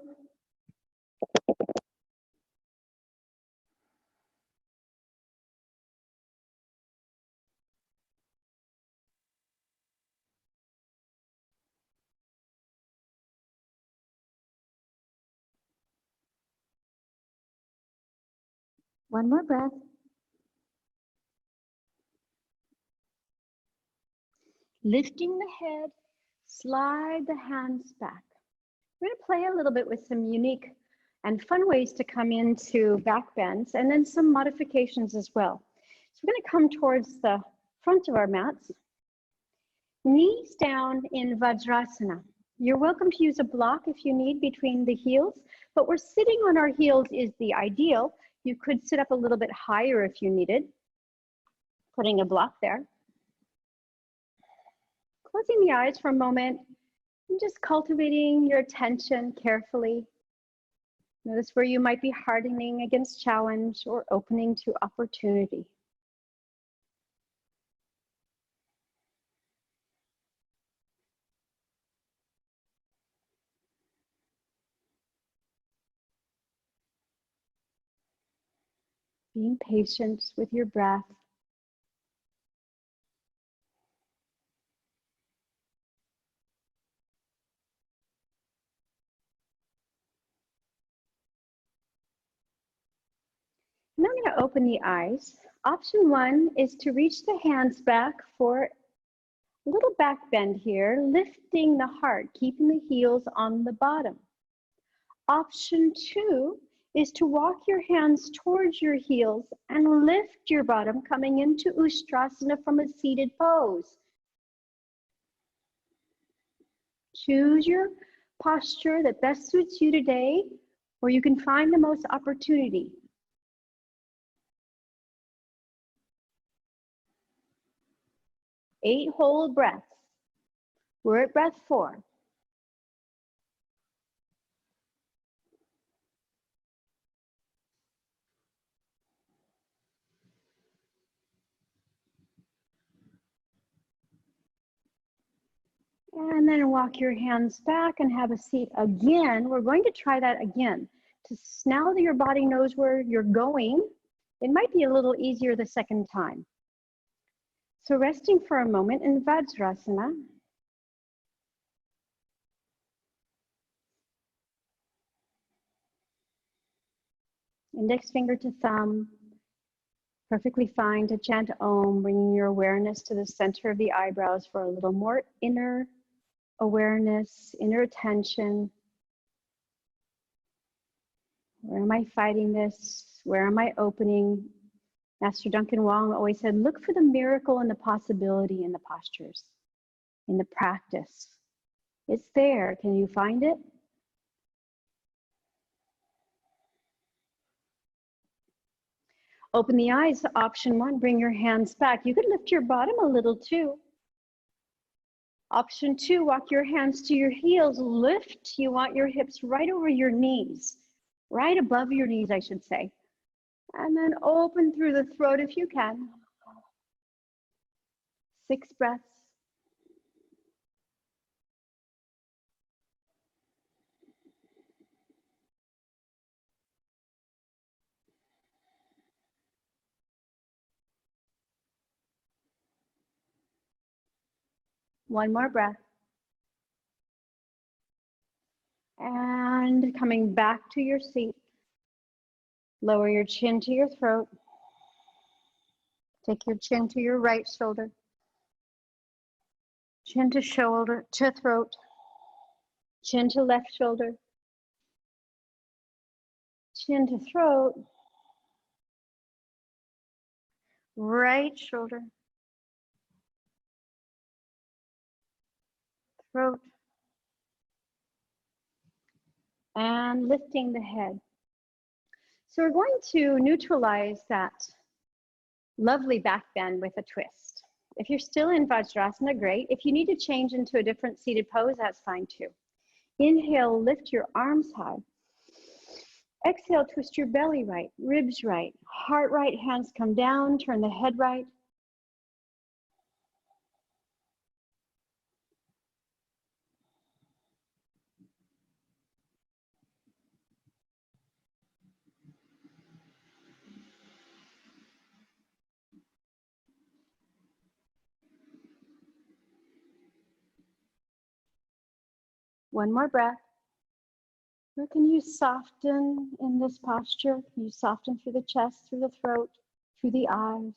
One more breath. Lifting the head, slide the hands back. We're going to play a little bit with some unique and fun ways to come into back bends and then some modifications as well. So we're going to come towards the front of our mats. Knees down in Vajrasana. You're welcome to use a block if you need between the heels, but we're sitting on our heels is the ideal. You could sit up a little bit higher if you needed, putting a block there. Closing the eyes for a moment and just cultivating your attention carefully. Notice where you might be hardening against challenge or opening to opportunity. Being patient with your breath. Now I'm going to open the eyes. Option one is to reach the hands back for a little back bend here, lifting the heart, keeping the heels on the bottom. Option two is to walk your hands towards your heels and lift your bottom, coming into Ustrasana from a seated pose. Choose your posture that best suits you today, where you can find the most opportunity. Eight whole breaths. We're at breath 4. And then walk your hands back and have a seat again. We're going to try that again. Now that your body knows where you're going, it might be a little easier the second time. So resting for a moment in Vajrasana. Index finger to thumb. Perfectly fine to chant Om, bringing your awareness to the center of the eyebrows for a little more inner awareness, inner attention. Where am I fighting this? Where am I opening? Master Duncan Wong always said, look for the miracle and the possibility in the postures, in the practice. It's there. Can you find it? Open the eyes, option 1, bring your hands back. You could lift your bottom a little too. Option 2, walk your hands to your heels, lift. You want your hips right over your knees, right above your knees, I should say. And then open through the throat if you can. 6 breaths. One more breath. And coming back to your seat. Lower your chin to your throat. Take your chin to your right shoulder. Chin to shoulder, to throat. Chin to left shoulder. Chin to throat. Right shoulder. Throat. And lifting the head. So we're going to neutralize that lovely back bend with a twist. If you're still in Vajrasana, great. If you need to change into a different seated pose, that's fine too. Inhale, lift your arms high. Exhale, twist your belly right, ribs right, heart right, hands come down, turn the head right. One more breath. Where can you soften in this posture? Can you soften through the chest, through the throat, through the eyes?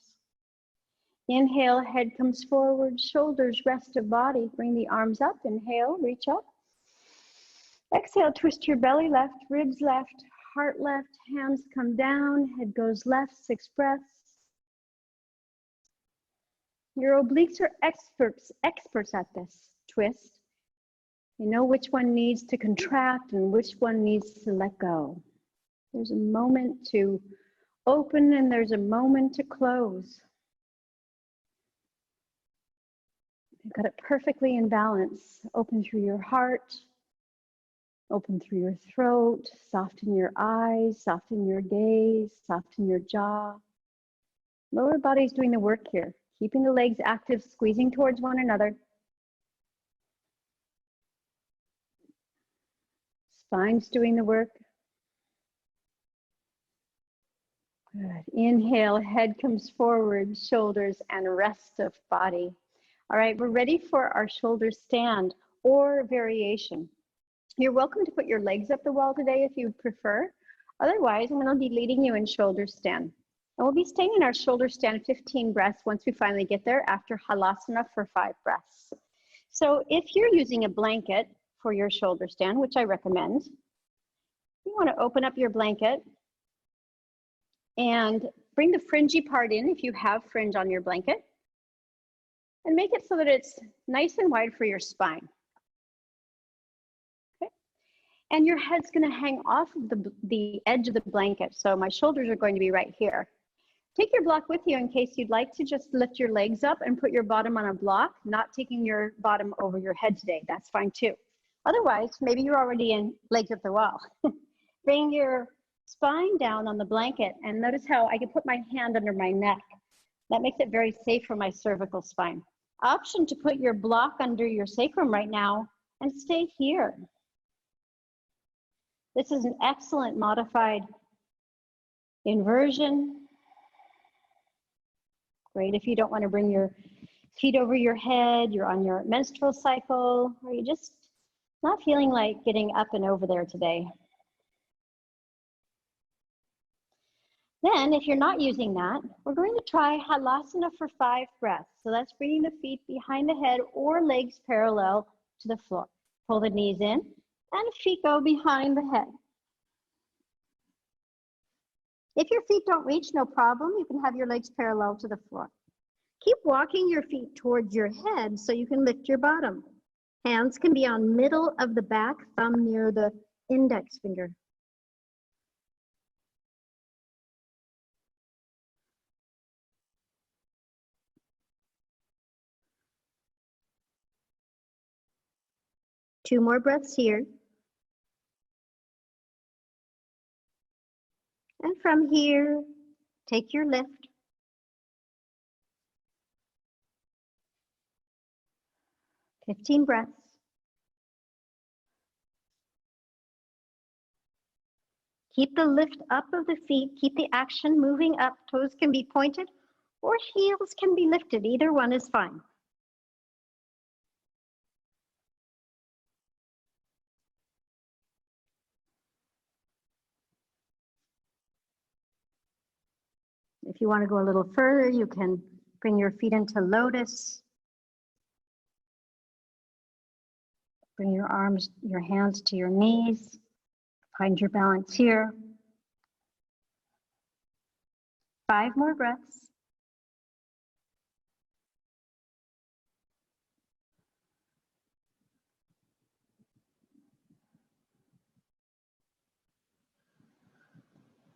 Inhale, head comes forward, shoulders rest of body. Bring the arms up, inhale, reach up. Exhale, twist your belly left, ribs left, heart left, hands come down, head goes left, 6 breaths. Your obliques are experts at this twist. You know which one needs to contract and which one needs to let go. There's a moment to open and there's a moment to close. You've got it perfectly in balance. Open through your heart, open through your throat, soften your eyes, soften your gaze, soften your jaw. Lower body's doing the work here, keeping the legs active, squeezing towards one another. Spine's doing the work. Good. Inhale, head comes forward, shoulders and rest of body. All right, we're ready for our shoulder stand or variation. You're welcome to put your legs up the wall today if you prefer. Otherwise, I'm going to be leading you in shoulder stand. And we'll be staying in our shoulder stand 15 breaths once we finally get there after halasana for 5 breaths. So if you're using a blanket for your shoulder stand, which I recommend, you want to open up your blanket and bring the fringy part in if you have fringe on your blanket, and make it so that it's nice and wide for your spine. Okay. And your head's going to hang off of the edge of the blanket, so my shoulders are going to be right here. Take your block with you in case you'd like to just lift your legs up and put your bottom on a block, not taking your bottom over your head today. That's fine too. Otherwise, maybe you're already in legs up the wall. Bring your spine down on the blanket and notice how I can put my hand under my neck. That makes it very safe for my cervical spine. Option to put your block under your sacrum right now and stay here. This is an excellent modified inversion. Great if you don't want to bring your feet over your head, you're on your menstrual cycle, or you're just not feeling like getting up and over there today. Then, if you're not using that, we're going to try hanumasana for 5 breaths. So that's bringing the feet behind the head or legs parallel to the floor. Pull the knees in, and the feet go behind the head. If your feet don't reach, no problem. You can have your legs parallel to the floor. Keep walking your feet towards your head so you can lift your bottom. Hands can be on middle of the back, thumb near the index finger. Two more breaths here. And from here, take your lift. Fifteen breaths. Keep the lift up of the feet. Keep the action moving up. Toes can be pointed or heels can be lifted. Either one is fine. If you want to go a little further, you can bring your feet into lotus. Bring your arms, your hands to your knees. Find your balance here. 5 more breaths.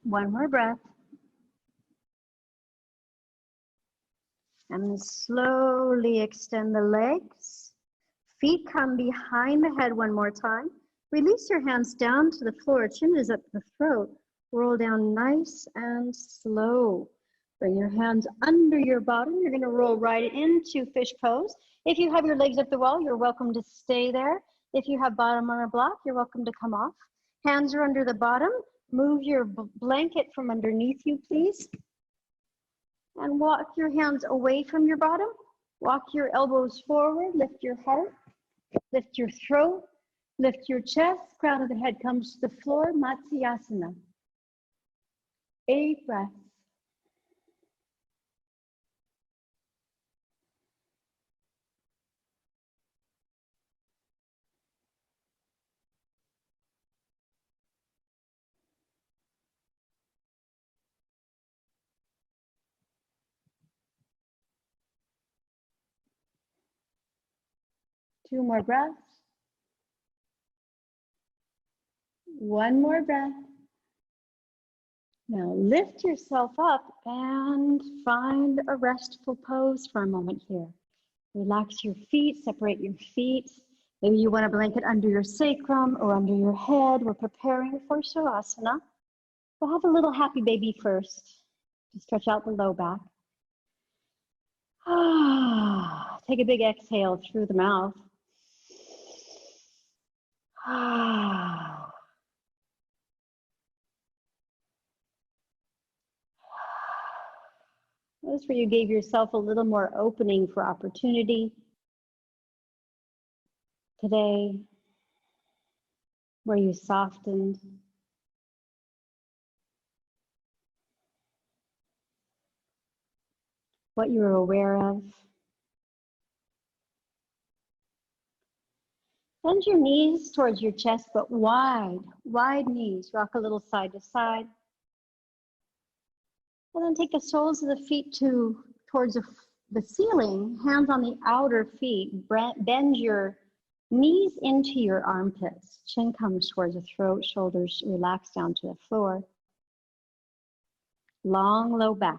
One more breath. And then slowly extend the legs. Feet come behind the head one more time. Release your hands down to the floor. Chin is up the throat. Roll down nice and slow. Bring your hands under your bottom. You're going to roll right into fish pose. If you have your legs up the wall, you're welcome to stay there. If you have bottom on a block, you're welcome to come off. Hands are under the bottom. Move your blanket from underneath you, please. And walk your hands away from your bottom. Walk your elbows forward. Lift your heart. Lift your throat. Lift your chest. Crown of the head comes to the floor. Matsyasana. 8 breaths. Two more breaths. One more breath. Now lift yourself up and find a restful pose for a moment here. Relax your feet, separate your feet. Maybe you want a blanket under your sacrum or under your head. We're preparing for Shavasana. We'll have a little happy baby first to stretch out the low back. Take a big exhale through the mouth. Notice where you gave yourself a little more opening for opportunity today, where you softened. What you're aware of. Bend your knees towards your chest, but wide knees. Rock a little side to side. And then take the soles of the feet towards the ceiling, hands on the outer feet. Bend your knees into your armpits. Chin comes towards the throat, shoulders relax down to the floor. Long, low back.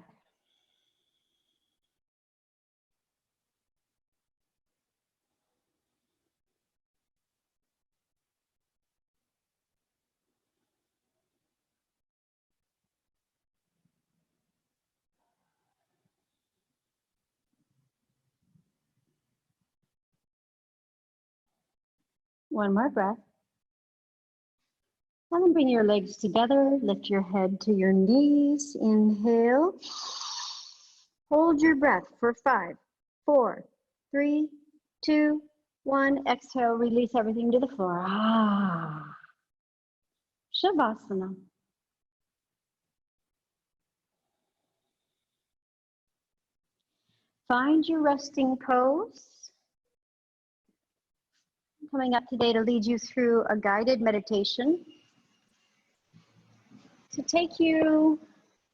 One more breath. And then bring your legs together. Lift your head to your knees. Inhale. Hold your breath for 5, 4, 3, 2, 1. Exhale, release everything to the floor. Shavasana. Find your resting pose. Coming up today to lead you through a guided meditation to take you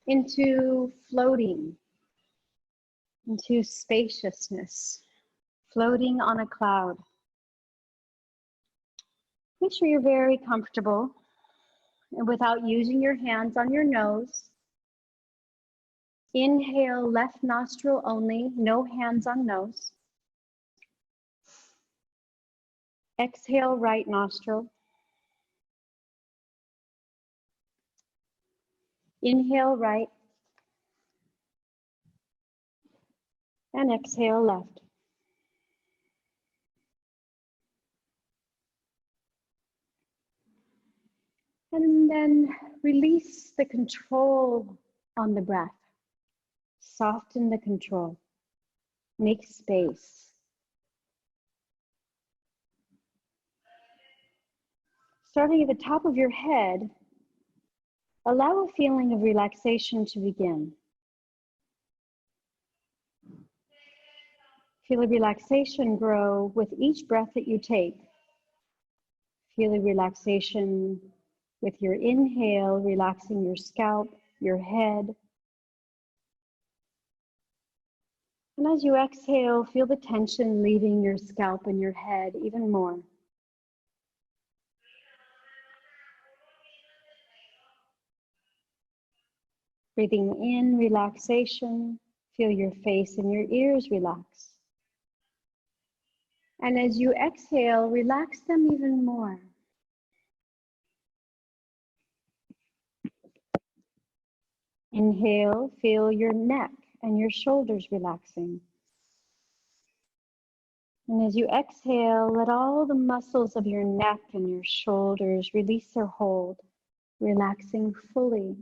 into floating, into spaciousness, floating on a cloud. Make sure you're very comfortable and without using your hands on your nose. Inhale, left nostril only, no hands on nose. Exhale, right nostril. Inhale, right. And exhale, left. And then release the control on the breath. Soften the control. Make space. Starting at the top of your head, allow a feeling of relaxation to begin. Feel the relaxation grow with each breath that you take. Feel the relaxation with your inhale, relaxing your scalp, your head. And as you exhale, feel the tension leaving your scalp and your head even more. Breathing in, relaxation. Feel your face and your ears relax. And as you exhale, relax them even more. Inhale, feel your neck and your shoulders relaxing. And as you exhale, let all the muscles of your neck and your shoulders release their hold, relaxing fully.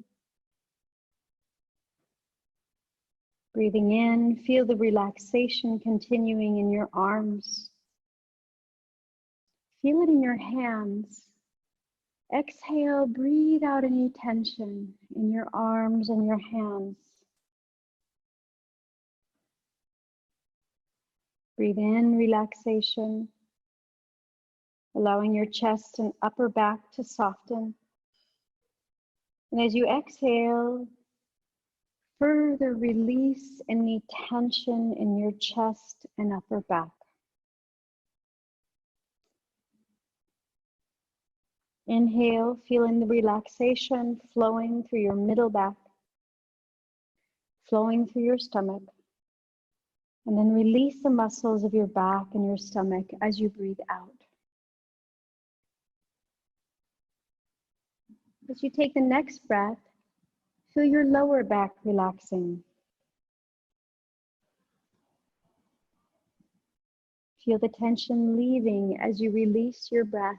Breathing in, feel the relaxation continuing in your arms. Feel it in your hands. Exhale, breathe out any tension in your arms and your hands. Breathe in, relaxation, allowing your chest and upper back to soften. And as you exhale, further release any tension in your chest and upper back. Inhale, feeling the relaxation flowing through your middle back, flowing through your stomach. And then release the muscles of your back and your stomach as you breathe out. As you take the next breath, feel your lower back relaxing. Feel the tension leaving as you release your breath.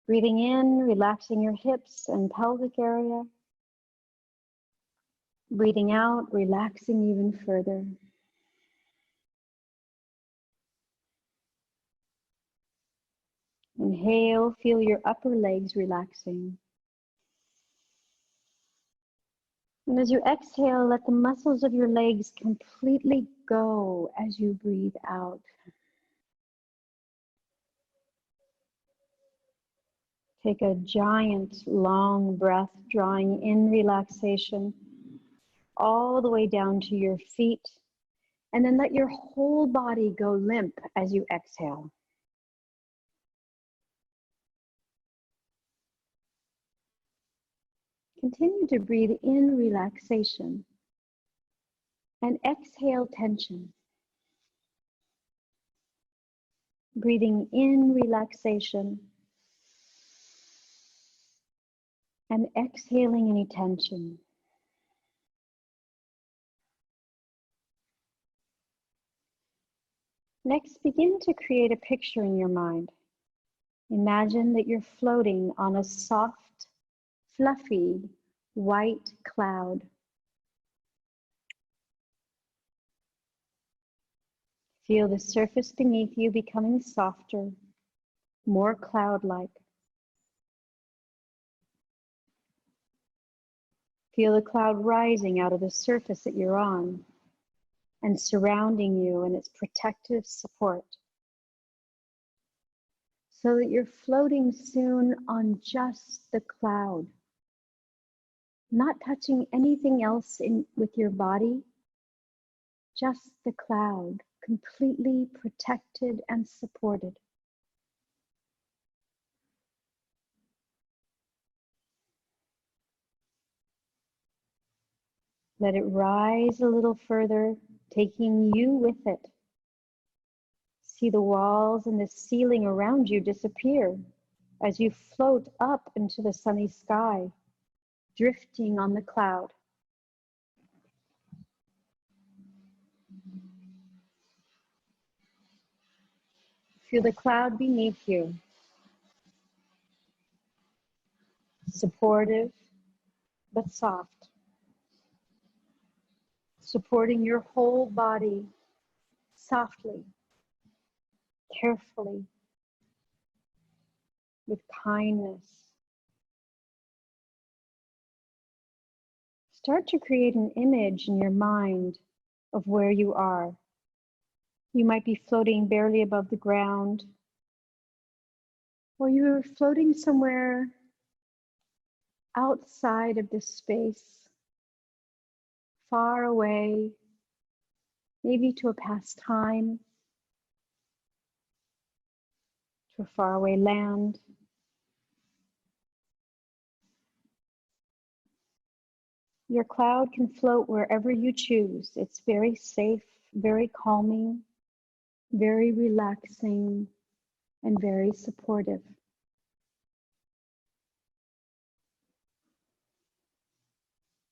Breathing in, relaxing your hips and pelvic area. Breathing out, relaxing even further. Inhale, feel your upper legs relaxing. And as you exhale, let the muscles of your legs completely go as you breathe out. Take a giant, long breath, drawing in relaxation all the way down to your feet. And then let your whole body go limp as you exhale. Continue to breathe in relaxation and exhale tension. Breathing in relaxation and exhaling any tension. Next, begin to create a picture in your mind. Imagine that you're floating on a soft, fluffy, white cloud. Feel the surface beneath you becoming softer, more cloud-like. Feel the cloud rising out of the surface that you're on and surrounding you in its protective support, so that you're floating soon on just the cloud, not touching anything else with your body, just the cloud, completely protected and supported. Let it rise a little further, taking you with it. See the walls and the ceiling around you disappear as you float up into the sunny sky, drifting on the cloud. Feel the cloud beneath you, supportive but soft, supporting your whole body softly, carefully, with kindness. Start to create an image in your mind of where you are. You might be floating barely above the ground, or you're floating somewhere outside of this space, far away, maybe to a past time, to a faraway land. Your cloud can float wherever you choose. It's very safe, very calming, very relaxing, and very supportive.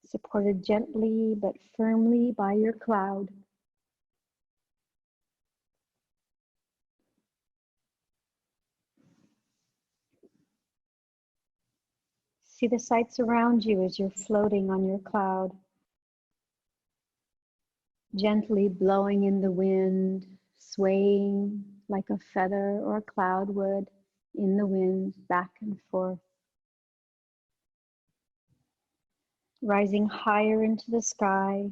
Supported gently but firmly by your cloud. See the sights around you as you're floating on your cloud, gently blowing in the wind, swaying like a feather or a cloud would in the wind, back and forth. Rising higher into the sky,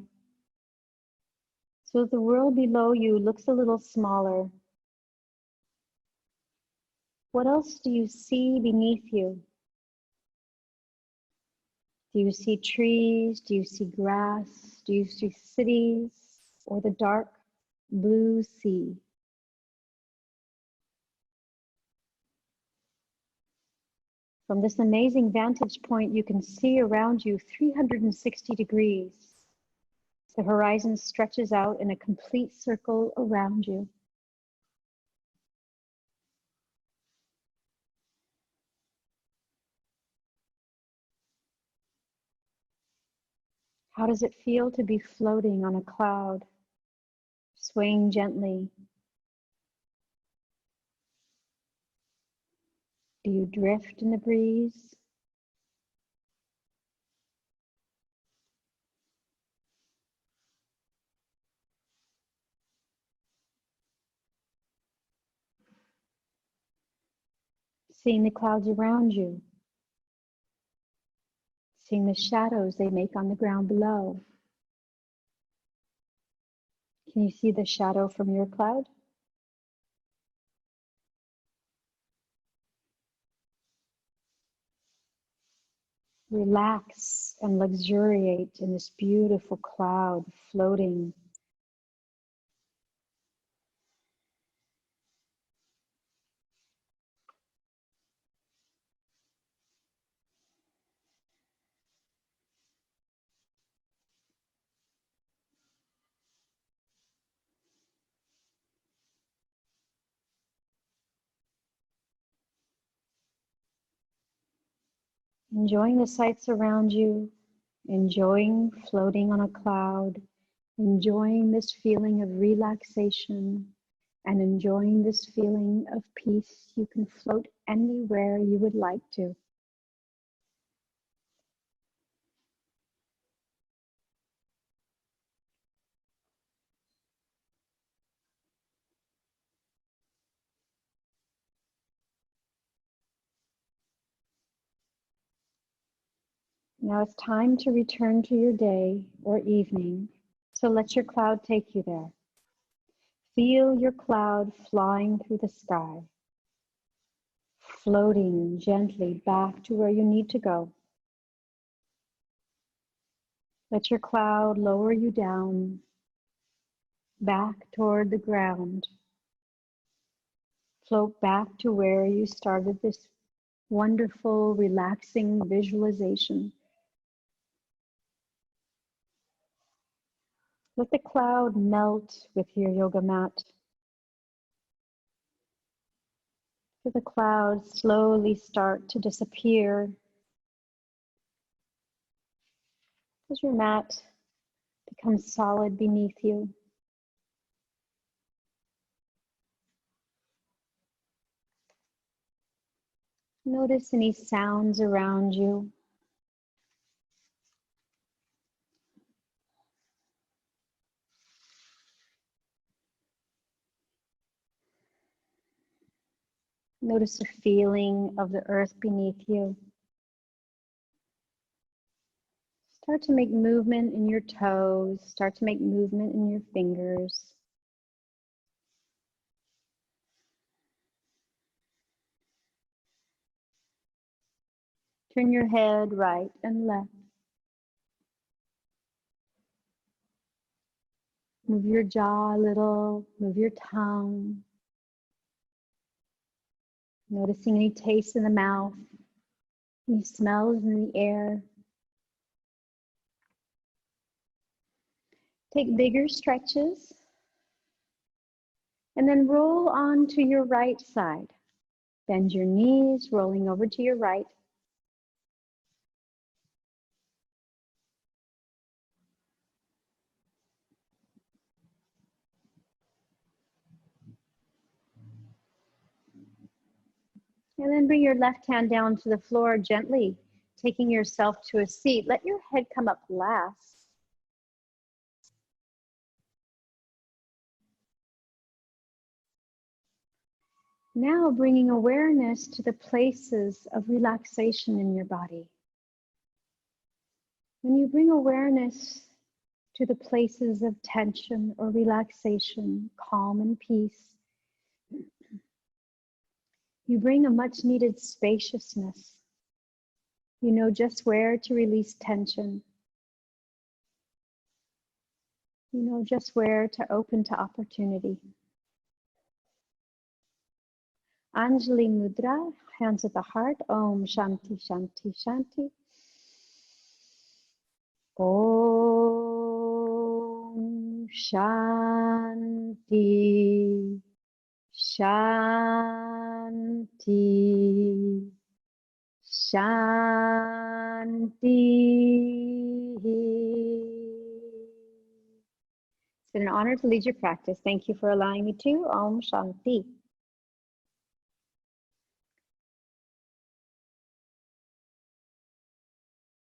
so the world below you looks a little smaller. What else do you see beneath you? Do you see trees? Do you see grass? Do you see cities or the dark blue sea? From this amazing vantage point, you can see around you 360 degrees. The horizon stretches out in a complete circle around you. How does it feel to be floating on a cloud, swaying gently? Do you drift in the breeze? Seeing the clouds around you, seeing the shadows they make on the ground below. Can you see the shadow from your cloud? Relax and luxuriate in this beautiful cloud floating. Enjoying the sights around you, enjoying floating on a cloud, enjoying this feeling of relaxation, and enjoying this feeling of peace. You can float anywhere you would like to. Now it's time to return to your day or evening, so let your cloud take you there. Feel your cloud flying through the sky, floating gently back to where you need to go. Let your cloud lower you down, back toward the ground. Float back to where you started this wonderful, relaxing visualization. Let the cloud melt with your yoga mat. Let the clouds slowly start to disappear as your mat becomes solid beneath you. Notice any sounds around you. Notice the feeling of the earth beneath you. Start to make movement in your toes. Start to make movement in your fingers. Turn your head right and left. Move your jaw a little. Move your tongue. Noticing any taste in the mouth, any smells in the air. Take bigger stretches and then roll on to your right side. Bend your knees, rolling over to your right. And then bring your left hand down to the floor gently, taking yourself to a seat. Let your head come up last. Now bringing awareness to the places of relaxation in your body. When you bring awareness to the places of tension or relaxation, calm and peace, you bring a much needed spaciousness. You know just where to release tension. You know just where to open to opportunity. Anjali Mudra, hands at the heart. Om Shanti Shanti Shanti. Om Shanti Shanti Shanti. It's been an honor to lead your practice. Thank you for allowing me to. Om Shanti.